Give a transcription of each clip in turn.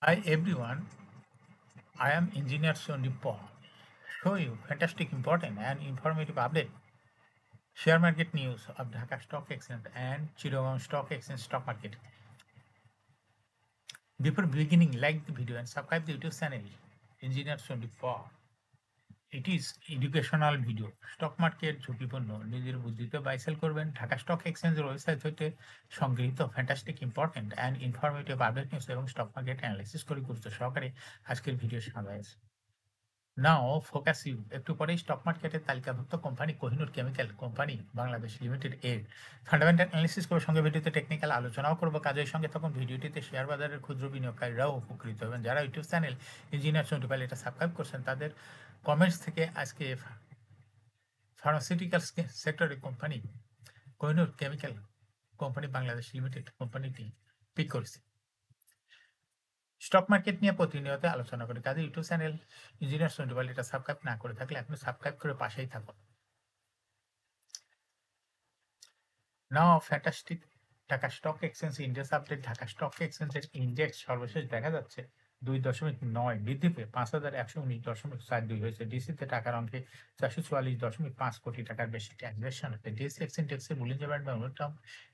Hi everyone, I am Engineer Sondeep Paul. Show you fantastic, important and informative update. Share market news of Dhaka Stock Exchange and Chittagong Stock Exchange stock market. Before beginning, like the video and subscribe the YouTube channel Engineer Sondeep Paul. It is educational video. Stock market ঝুঁকিপূর্ণ নিজের বুদ্ধিতে buy sell করবেন Dhaka stock এক্সচেঞ্জের website হতে সংগৃহীত fantastic important and informative update news এবং stock market analysis করে গুরুত্ব সহকারে আজকের ভিডিও সাজাইছে। নাও ফোকাস ইউ একটু পরেই স্টক মার্কেটের তালিকাভুক্ত company Kohinoor chemical company Bangladesh limited এর ফান্ডামেন্টাল অ্যানালিসিস করে সঙ্গে ভিডিওতে টেকনিক্যাল আলোচনাও করবো কাজের সঙ্গে তখন ভিডিওটিতে শেয়ার বাজারের ক্ষুদ্র বিনিয়োগকারীরাও উপকৃত হবেন যারা ইউটিউব চ্যানেল ইঞ্জিনিয়ার চন্ডিপাল এটা সাবস্ক্রাইব করছেন তাদের কমেন্টস থেকে আজকে ফার্মাসিউটিক্যাল সেক্টরের company Kohinoor chemical company Bangladesh limited কোম্পানিটি পিক করেছে। স্টক মার্কেট নিয়ে প্রতিনিয়ত আলোচনা করি কাজে ইউটিউব চ্যানেল ইঞ্জিনিয়ার চন্ডিপাল এটা সাবস্ক্রাইব না করে থাকলে আপনি সাবস্ক্রাইব করে পাশেই থাকুন। Now fantastic Dhaka stock exchange index update Dhaka stock এক্সচেঞ্জের ইন্ডেক্স সর্বশেষ দেখা যাচ্ছে 2.9 বৃদ্ধি পেয়ে 5,119.42 হয়েছে। ডিসিতে টাকার অঙ্কে 444.5 কোটি টাকার বেশি ট্রানজাকশন হচ্ছে। ডিএসসি এক্সের বুলিঞ্জার ব্যান্ড বা মোমেন্টাম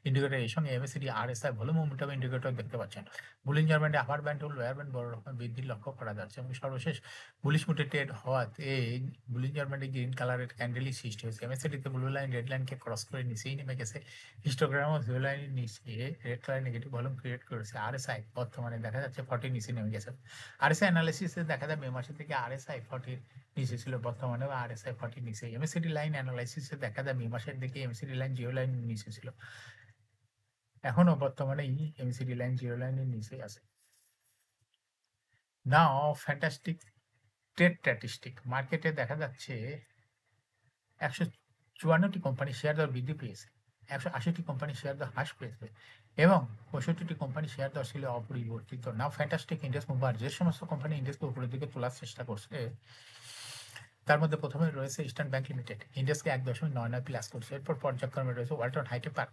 ইন্ডিকেটর এর সঙ্গে MACD RSI volume momentum indicator দেখতে পাচ্ছেন। বুলিঞ্জার ব্যান্ডে আপার ব্যান্ড ও লোয়ার ব্যান্ড বড় রকম বৃদ্ধির লক্ষ্য করা যাচ্ছে এবং সর্বশেষ বুলিশ মুডে ট্রেড হওয়াতে বুলিঞ্জার ব্যান্ডে গ্রিন কালারের ক্যান্ডেলই সৃষ্টি হয়েছে। এমএসিডিতে ব্লু লাইন রেড লাইনকে ক্রস করে নিচেই নেমে গেছে। হিস্টোগ্রাম ও জিরো লাইনের নিচে red colour negative volume create করেছে। আরএসআই বর্তমানে দেখা যাচ্ছে 40 নিচে নেমে গেছে। আরএসআই অ্যানালাইসিসে দেখা যায় মে মাসের থেকে আরএসআই 40 নিচে ছিল, বর্তমানে আরএসআই 40 নিচে। এমএসিডি লাইন অ্যানালাইসিসে দেখা যায় মে মাসের দিকে এমএসিডি লাইন জিরো লাইন নিচে ছিল, এখনো বর্তমানে এমএসিডি লাইন জিরো লাইনের নিচে আছে। নাও ফ্যান্টাস্টিক ট্রেড স্ট্যাটিস্টিক মার্কেটে দেখা যাচ্ছে 154টি কোম্পানি শেয়ার দর বৃদ্ধি পেয়েছে, 180টি কোম্পানি শেয়ার দর হ্রাস পেয়েছে এবং 65টি কোম্পানি শেয়ার দর ছিল অপরিবর্তিত। নাও ফ্যান্টাস্টিক ইন্ডেক্স মুভার যে সমস্ত কোম্পানি ইন্ডেক্সকে উপরের দিকে তোলার চেষ্টা করছে তার মধ্যে প্রথমে রয়েছে ইস্টার্ন ব্যাংক লিমিটেড, ইন্ডেক্সকে 1.99 প্লাস করছে। এরপর পর্যায়ক্রমে রয়েছে Walton hitech park,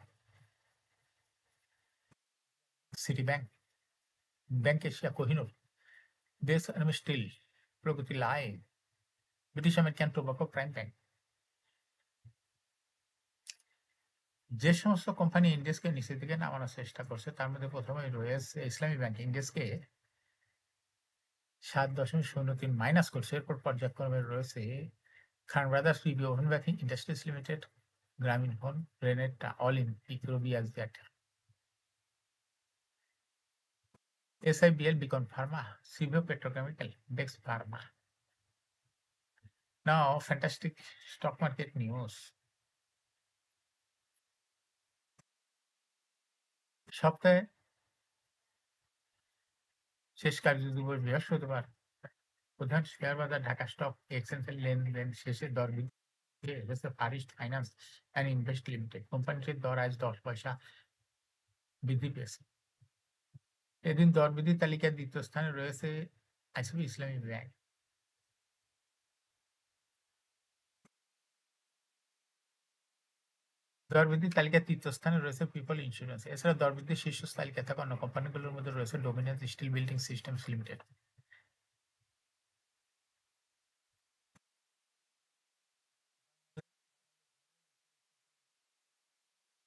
city bank, bank Asia, Kohinoor, Desh steel, Pragati life, British American Tobacco, prime bank. যে সমস্ত কোম্পানি ইন্ডেক্সকে নিচের দিকে নামানোর চেষ্টা করছে তার মধ্যে প্রথমে রয়েছে ইসলামী ব্যাংক, ইন্ডেক্সকে 7.03 মাইনাস করছে। এরপর পর্যায়ক্রমে রয়েছে Khan brothers, review, oven baking industries limited, Grameen phone, Renata, Olympic, Robi আজদাট, SIBL, Beacon pharma, CVO petrochemical, ডেক্স pharma. Now fantastic stock market news. সপ্তাহে শেষ কার্যদিবস বৃহস্পতিবার প্রধান শেয়ার বাজার ঢাকা স্টক এক্সচেঞ্জের লেনদেন শেষে দর বৃদ্ধি হয়েছে first finance and invest limited কোম্পানিটির দর আজ 10 পয়সা বৃদ্ধি পেয়েছে। এদিন দর বৃদ্ধির তালিকায় দ্বিতীয় স্থানে রয়েছে আইসিবি ইসলামী ব্যাংক। দর বৃদ্ধির তালিকায় তৃতীয় স্থানে রয়েছে পিপল ইন্স্যুরেন্স। এছাড়া দর বৃদ্ধির শীর্ষ তালিকায় থাকা অন্য কোম্পানিগুলোর মধ্যে রয়েছে Dominion steel building systems limited,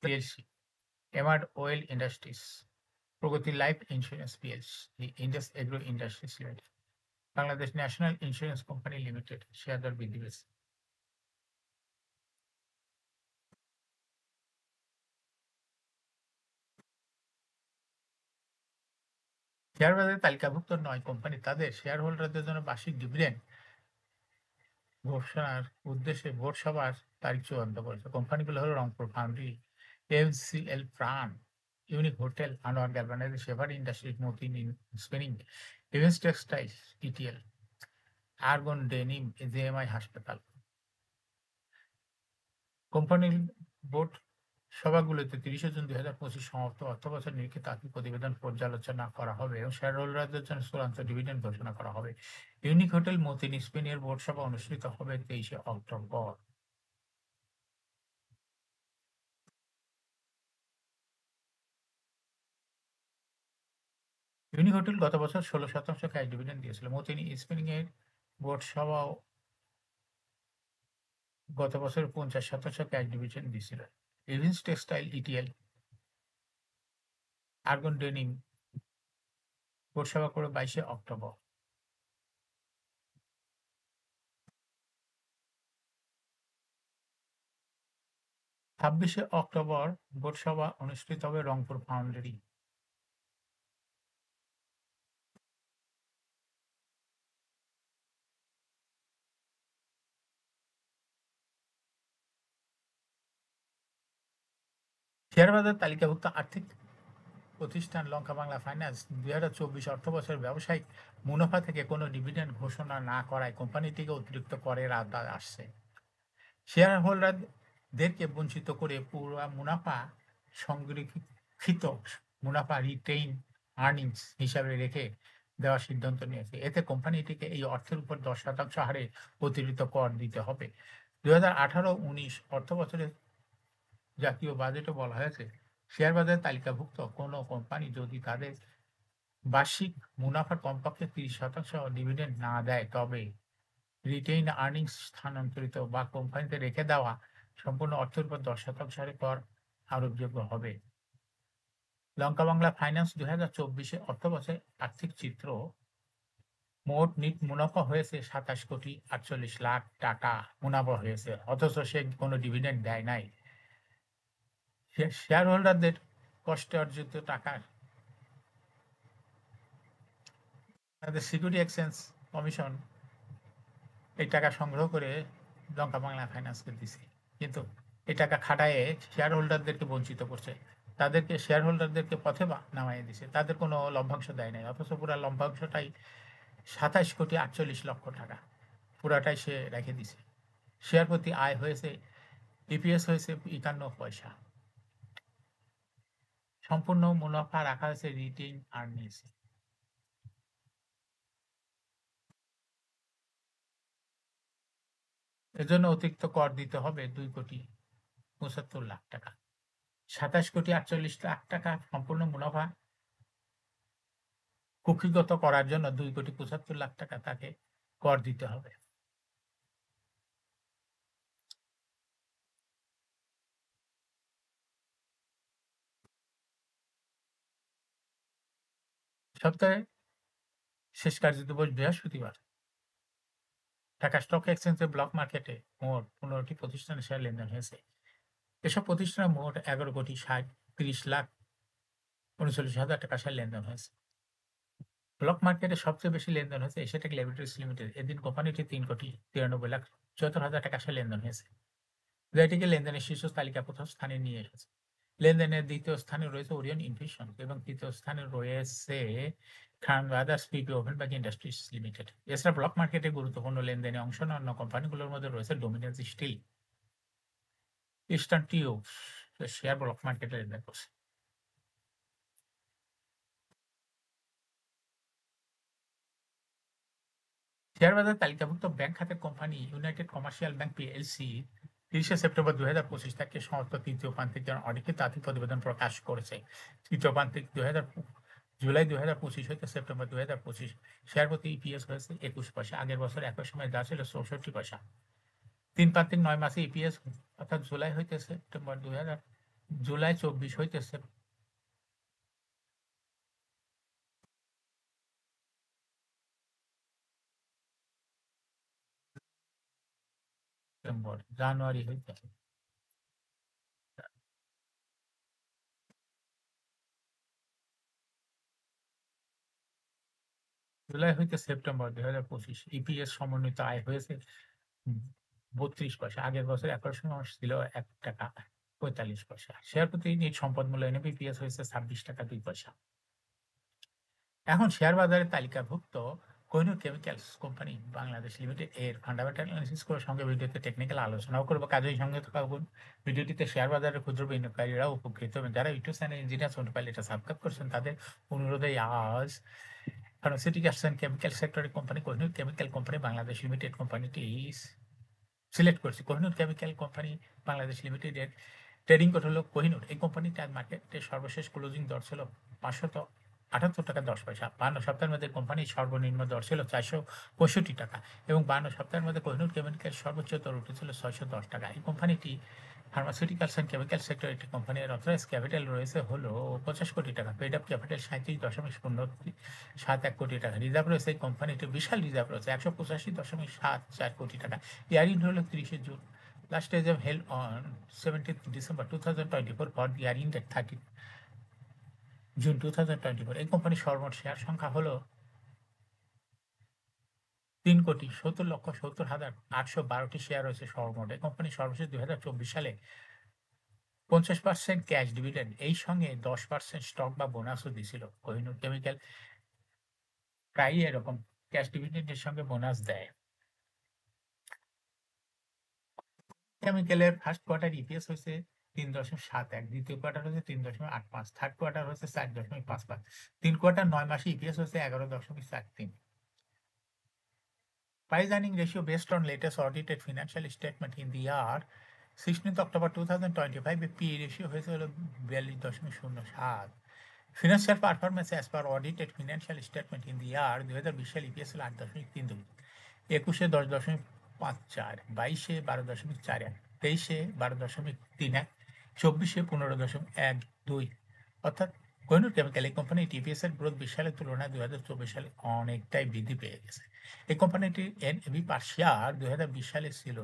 PLC, Emerald oil industries, Pragati life insurance PLC, Indus agro industries limited, Bangladesh national insurance company limited share দর বৃদ্ধি পেয়েছে। শেয়ার বাজারে তালিকাভুক্ত 9 কোম্পানি তাদের শেয়ার হোল্ডারদের জন্য বার্ষিক ডিভিডেন্ড ঘোষণার উদ্দেশ্যে বোর্ড সভার তারিখ চূড়ান্ত করেছে। কোম্পানিগুলো হলো Rangpur foundry, MCL Pran, unique hotel, Anwar galvanise, শেভার industries, Matin spinning, Evince textile, ETL, Argon denim, JMI হাসপাতাল। কোম্পানির বোর্ড সভাগুলোতে 30 জুন 2025 সমাপ্ত অর্থবছর নিরীক্ষে তাত্ত্বিক প্রতিবেদন পর্যালোচনা করা হবে এবং শেয়ার হোল্ডারদের জন্য চূড়ান্ত ডিভিডেন্ড ঘোষণা করা হবে। ইউনিক হোটেল মতিন স্পেনের বোর্ড সভা অনুষ্ঠিত হবে 23 অক্টোবর। ইউনিক হোটেল গত বছর 16% ক্যাশ ডিভিডেন্ড দিয়েছিল। মতিনি স্পিনিং এর বোর্ড সভাও গত বছর 50% ক্যাশ ডিভিডেন্ড দিয়েছিল। Evince textile ETL, Argon denim board সভা করে 22 অক্টোবর। ছাব্বিশে অক্টোবর বোর্ড সভা অনুষ্ঠিত হবে রংপুর ফাউন্ডারি। শেয়ার বাজার তালিকাভুক্ত আর্থিক প্রতিষ্ঠান লঙ্কা বাংলা ফাইন্যান্স 2024 অর্থবছরের ব্যবসায়িক মুনাফা থেকে কোনো ডিভিডেন্ড ঘোষণা না করায় কোম্পানিটিকে অতিরিক্ত করের আওতায় আসছে। শেয়ার হোল্ডারদেরকে বঞ্চিত করে পুরো মুনাফা সংরক্ষিত মুনাফা রিটেইন আর্নিংস হিসাবে রেখে দেওয়ার সিদ্ধান্ত নিয়েছে। এতে কোম্পানিটিকে এই অর্থের উপর 10% হারে অতিরিক্ত কর দিতে হবে। 2018-19 অর্থবছরে জাতীয় বাজেটে বলা হয়েছে, শেয়ার বাজারে তালিকাভুক্ত কোনো কোম্পানি যদি তাদের বার্ষিক মুনাফার কমপক্ষে 30% ডিভিডেন্ড না দেয়, তবে রিটেইন আর্নিংস স্থানান্তরিত বা কোম্পানিতে রেখে দেওয়া সম্পূর্ণ অর্থের উপর 10% হারে কর আরোপযোগ্য হবে। লঙ্কা বাংলা ফাইন্যান্স 2024 অর্থবছরে আর্থিক চিত্র: মোট নিট মুনাফা হয়েছে 27,48,00,000 টাকা মুনাফা হয়েছে, অথচ সে কোনো ডিভিডেন্ড দেয় নাই। শেয়ার হোল্ডারদের কষ্টে অর্জিত টাকার তাদের সিকিউরিটি এক্সচেঞ্জ কমিশন এই টাকা সংগ্রহ করে লঙ্কা বাংলা ফাইন্যান্সকে দিছে, কিন্তু এই টাকা খাটায়ে শেয়ার হোল্ডারদেরকে বঞ্চিত করছে। তাদেরকে শেয়ার হোল্ডারদেরকে পথে নামাইয়ে দিছে, তাদের কোনো লভ্যাংশ দেয় নাই, অথচ পুরা লভ্যাংশটাই 27,48,00,000 টাকা পুরাটাই সে রেখে দিছে। শেয়ার প্রতি আয় হয়েছে, ইপিএস হয়েছে 51 পয়সা। সম্পূর্ণ মুনাফা রাখা হয়েছে রিটেইন আর্নিংস। এজন্য অতিরিক্ত কর দিতে হবে 2,75,00,000 টাকা। 27,48,00,000 টাকা সম্পূর্ণ মুনাফা কুক্ষিগত করার জন্য 2,75,00,000 টাকা তাকে কর দিতে হবে। সপ্তাহে শেষ কার্যদিবস বৃহস্পতিবার। ঢাকা স্টক এক্সচেঞ্জে ব্লক মার্কেটে মোট 15টি প্রতিষ্ঠানের শেয়ার লেনদেন হয়েছে। এসব প্রতিষ্ঠানে মোট 11,30,39,000 টাকা শেয়ার লেনদেন হয়েছে। ব্লক মার্কেটে সবচেয়ে বেশি লেনদেন হয়েছে এশিয়াটেক ল্যাবরেটরিজ লিমিটেড। এদিন কোম্পানিটি 3,93,74,00,000 টাকা শেয়ার লেনদেন হয়েছে, যা এটিকে লেনদেনের শীর্ষ তালিকা প্রথম স্থানে নিয়ে এসেছে। লেনদেনের দ্বিতীয় স্থানে রয়েছে ওরিয়ন ইনফিউশন এবং তৃতীয় স্থানে রয়েছে Khan brothers PP woven bag industries limited. এছাড়া ব্লক মার্কেটে গুরুত্বপূর্ণ লেনদেনে অংশ নেওয়া অন্য কোম্পানিগুলোর মধ্যে রয়েছে Dominion steel, Eastern tubes share block মার্কেটে লেনদেন করছে। শেয়ার বাজার তালিকাভুক্ত ব্যাংক খাতের company United Commercial Bank PLC 30 September 2025 তাকে সমস্ত তৃতীয় প্রান্তিক অডিটের আর্থিক প্রতিবেদন প্রকাশ করেছে। তৃতীয় প্রান্তিক জুলাই 2025 হইতে সেপ্টেম্বর 2025 শেয়ার প্রতি ইপিএস হয়েছে 21 পয়সা। আগের বছর একই সময় যা ছিল 64 পয়সা। তিন প্রান্তিক 9 মাসে ইপিএস অর্থাৎ জুলাই হইতে সেপ্টেম্বর 24 হইতে সেপ্টেম্বর জানুয়ারি হইতে জুলাই হইতে সেপ্টেম্বর 2025 ইপিএস সমন্বিত আয় হয়েছে 32 পয়সা। আগের বছর একই সময় ছিল 1 টাকা 45 পয়সা। শেয়ার প্রতি নিট সম্পদ মূল্য এনএপিপিএস হয়েছে 26 টাকা 2 পয়সা। এখন শেয়ার বাজারে তালিকাভুক্ত Kohinoor chemicals company Bangladesh limited এর ফান্ডামেন্টাল অ্যানালিসিস করে সঙ্গে ভিডিওতে টেকনিক্যাল আলোচনাও করবো। কাজেই সঙ্গে থাকুন। ভিডিওটিতে শেয়ার বাজারের ক্ষুদ্র বিনিয়োগকারীরাও উপকৃত হবেন। যারা ইউটিউব চ্যানেল ইঞ্জিনিয়ার সোনি পাইল এটা সাবস্ক্রাইব করছেন, তাদের অনুরোধে আজ ফার্মাসিউটিক্যালস অ্যান্ড কেমিক্যাল সেক্টরের company Kohinoor chemical company Bangladesh limited কোম্পানিটি সিলেক্ট করছি। কোহিনূর কেমিক্যাল কোম্পানি বাংলাদেশ লিমিটেডের ট্রেডিং কোড হলো কোহিনূর। এই কোম্পানিটার মার্কেটে সর্বশেষ ক্লোজিং দর ছিল ৳৭৮.১০। ৫২ সপ্তাহের মধ্যে কোম্পানির সর্বনিম্ন দর ছিল ৳৪৬৫ এবং ৫২ সপ্তাহের মধ্যে কোহিনূর কেমিক্যাল সর্বোচ্চ দর উঠেছিল ৳৬১০। এই কোম্পানিটি ফার্মাসিউটিক্যালস অ্যান্ড কেমিক্যাল সেক্টর একটি কোম্পানি। এর অথরাইজড ক্যাপিটাল রয়েছে হলো ৳৫০ কোটি। পেইড আপ ক্যাপিটাল ৳৩৭.০৭১ কোটি। রিজার্ভ রয়েছে এই কোম্পানিটির বিশাল রিজার্ভ রয়েছে ৳১৮৫.৭৪ কোটি। ইয়ার-এন্ড হলো ৩০শে June. Last exam held on 17th December 2024 for the year ended 30th June 2024। এই কোম্পানির সর্বমোট শেয়ার সংখ্যা হলো ৩,৭০,৭০,৮১২টি শেয়ার রয়েছে সর্বমোট। এই কোম্পানি সর্বশেষ ২০২৪ সালে ৫০% ক্যাশ ডিভিডেন্ড এই সঙ্গে 10% স্টক বা বোনাসও দিছিল। কোহিনূর কেমিক্যাল প্রায়ই এরকম ক্যাশ ডিভিডেন্ডের সঙ্গে বোনাস দেয়। কেমিক্যালের ফার্স্ট কোয়ার্টার ইপিএস হয়েছে ৩.৭১, দ্বিতীয় কোয়ার্টার হচ্ছে ৩.৮৫, থার্ড কোয়ার্টার হচ্ছে ৪.৫৫, ৩ কোয়ার্টার ৯ মাসে ইপিএস হচ্ছে ১১.৪৩। Price earning ratio based on latest audited financial statement in the year 16th October 2025 এ PE রেশিও হয়েছে হলো ৪২.০৭। Financial performance as per audited financial statement in the year ২০২০ সালে EPS হলো ৮.৩২, ২১-এ ১০.৫৪, ২২-এ ১২.৪১, ২৩-এ ১২.৩১, ২৪-এ ১৫.১২। অর্থাৎ কোহিনূর কেমিক্যাল এই কোম্পানি টিপিএস এর গ্রোথ ২০ সালের তুলনায় ২০২৪ সালে অনেকটাই বৃদ্ধি পেয়ে গেছে। এই কোম্পানিটির এনএভি পার শেয়ার ২০২০ সালে ছিল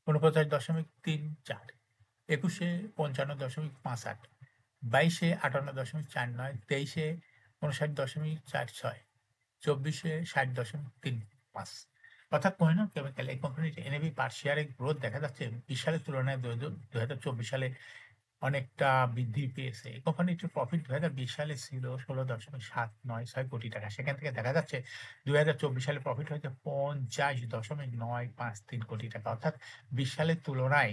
৪৯.৩৪, ২১-এ ৫৫.৫৮, ২২-এ ৫৮.৪৯, ২৩-এ ৫৯.৪৬, ২৪-এ ৬০.৩৫। অর্থাৎ কোহিনূর কেমিক্যাল এই কোম্পানিটির এনএভি পার শেয়ারের গ্রোথ দেখা যাচ্ছে ২০ সালের তুলনায় ২০২৪ সালে অনেকটা বৃদ্ধি পেয়েছে। এই কোম্পানিটির প্রফিট ২০২০ সালে ছিল ১৬.৭৯৬ কোটি টাকা। সেখান থেকে দেখা যাচ্ছে ২০২৪ সালে প্রফিট হয়েছে ৫০.৯৫৩ কোটি টাকা। অর্থাৎ ২০ সালের তুলনায়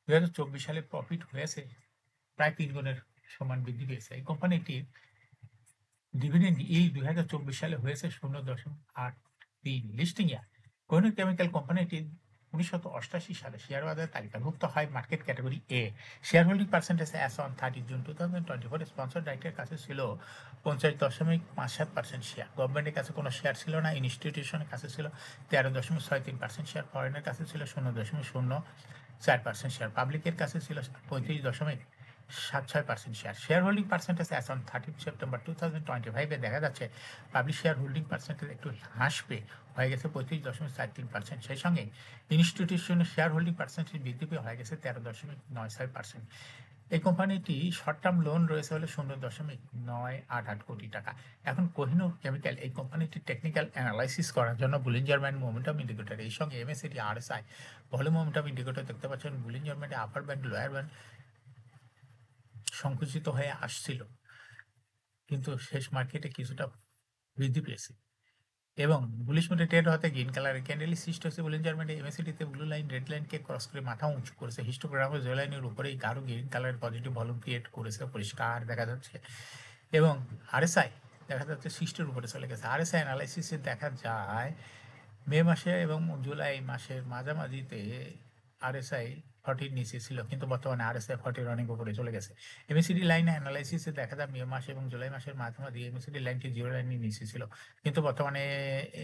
২০২৪ সালে প্রফিট হয়েছে প্রায় ৩ গুণের সমান বৃদ্ধি পেয়েছে। এই কোম্পানিটির ডিভিডেন্ড ইল্ড ২০২৪ সালে হয়েছে ০.৮৩। লিস্টিং ইয়ার কোহিনূর কেমিক্যাল কোম্পানিটি ১৯৮৮ সালে শেয়ার বাজারে তালিকাভুক্ত হয় market category A. Share holding percentage as on 30 June 2024 sponsor ডাইরেক্টরের কাছে ছিল ৫০.৫৭% শেয়ার। গভর্নমেন্টের কাছে কোনো শেয়ার ছিল না। ইনস্টিটিউশনের কাছে ছিল ১৩.৬৩% শেয়ার। ফরেনের কাছে ছিল ০.০৪% শেয়ার। পাবলিকের কাছে ছিল ৩৫.৭৬% share. Share holding percentage as on 30 September 2025 এ দেখা যাচ্ছে পাবলিক শেয়ার হোল্ডিং পার্সেন্টেজ একটু হ্রাস পেয়ে হয়ে গেছে ৩৫.৪৩%। সেই সঙ্গে ইনস্টিটিউশনের শেয়ার হোল্ডিং পার্সেন্টেজ বৃদ্ধি পেয়ে হয়ে গেছে ১৩.৯৬%। এই কোম্পানিটি শর্ট টার্ম লোন রয়েছে হলো ০.৯৮৮ কোটি টাকা। এখন কোহিনূর কেমিক্যাল এই কোম্পানিটির টেকনিক্যাল অ্যানালাইসিস করার জন্য বুলিঞ্জার ব্যান্ড মোমেন্টাম ইন্ডিকেটর এই সঙ্গে MACD RSI volume momentum indicator দেখতে পাচ্ছেন। বুলিঞ্জার ব্যান্ডে আপার ব্যান্ড লোয়ার ব্যান্ড সংকুচিত হয়ে আসছিল, কিন্তু শেষ মার্কেটে কিছুটা বৃদ্ধি পেয়েছে এবং বুলিশ মুডে ট্রেড হতে গ্রিন কালারের ক্যান্ডেল সৃষ্টি হয়েছে। বুলিঞ্জার ব্যান্ডে এমএসিডিতে ব্লু লাইন রেড লাইনকে ক্রস করে মাথা উঁচু করেছে। হিস্টোগ্রামে যে লাইনের উপরেই গাঢ় গ্রিন কালারের পজিটিভ ভলিউম ক্রিয়েট করেছে, পরিষ্কার দেখা যাচ্ছে এবং আরএসআই দেখা যাচ্ছে 60 উপরে চলে গেছে। আরএসআই অ্যানালাইসিসে দেখা যায় মে মাসে এবং জুলাই মাসের মাঝামাঝিতে আরএসআই 40 নিচে ছিল, কিন্তু বর্তমানে আরএসআই 40 অনেক উপরে চলে গেছে। এমএসিডি লাইন অ্যানালাইসিসে দেখা যায় মে মাস এবং জুলাই মাসের মাঝামাঝি এমএসিডি লাইনটি জিরো লাইনের নিচে ছিল, কিন্তু বর্তমানে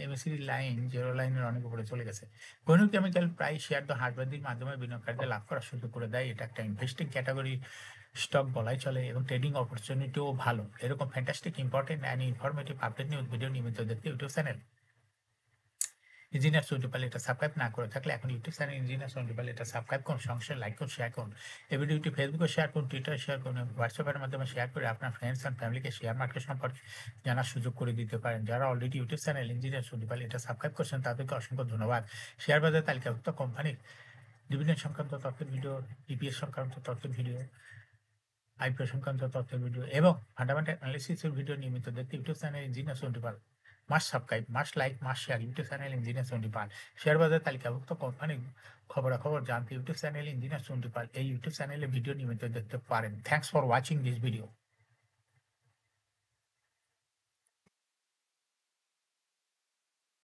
এমএসিডি লাইন জিরো লাইনের অনেক উপরে চলে গেছে। কোহিনূর কেমিক্যাল প্রায় শেয়ার দর হ্রাসবৃদ্ধির মাধ্যমে বিনিয়োগকারীদের লাভ করার সুযোগ করে দেয়। এটা একটা ইনভেস্টিং ক্যাটাগরি স্টক বলাই চলে এবং ট্রেডিং অপরচুনিটিও ভালো। এরকম fantastic important and informative update news video নিয়মিত দেখতে YouTube channel engineer Saudi Pal এটা সাবস্ক্রাইব না করে থাকলে এখন YouTube channel engineer Saudi Pal এটা সাবস্ক্রাইব করুন, সঙ্গে লাইক করুন, শেয়ার করুন। এই ভিডিওটি ফেসবুকে শেয়ার করুন, টুইটারে শেয়ার করুন, হোয়াটসঅ্যাপের মাধ্যমে শেয়ার করে আপনার ফ্রেন্ডস অ্যান্ড ফ্যামিলিকে শেয়ার মার্কেট সম্পর্কে জানার সুযোগ করে দিতে পারেন। যারা already YouTube channel engineer Saudi Pal এটা সাবস্ক্রাইব করছেন তাদেরকে অসংখ্য ধন্যবাদ। শেয়ার বাজারে তালিকাভুক্ত কোম্পানির ডিভিডেন্ড সংক্রান্ত তথ্যের ভিডিও, ইপিএস সংক্রান্ত তথ্যের ভিডিও, আইপিও সংক্রান্ত তথ্যের ভিডিও এবং ফান্ডামেন্টাল অ্যানালিসিসের ভিডিও নিয়মিত দেখতে YouTube channel engineer Saudi Pal must subscribe, must like, must share YouTube channel engineer Saudi Pal. Share বাজার তালিকাভুক্ত কোম্পানির খবরাখবর জানতে YouTube channel engineer Saudi Pal এই ইউটিউব চ্যানেলে ভিডিও নিয়মিত দেখতে পারেন। Thanks for watching this video.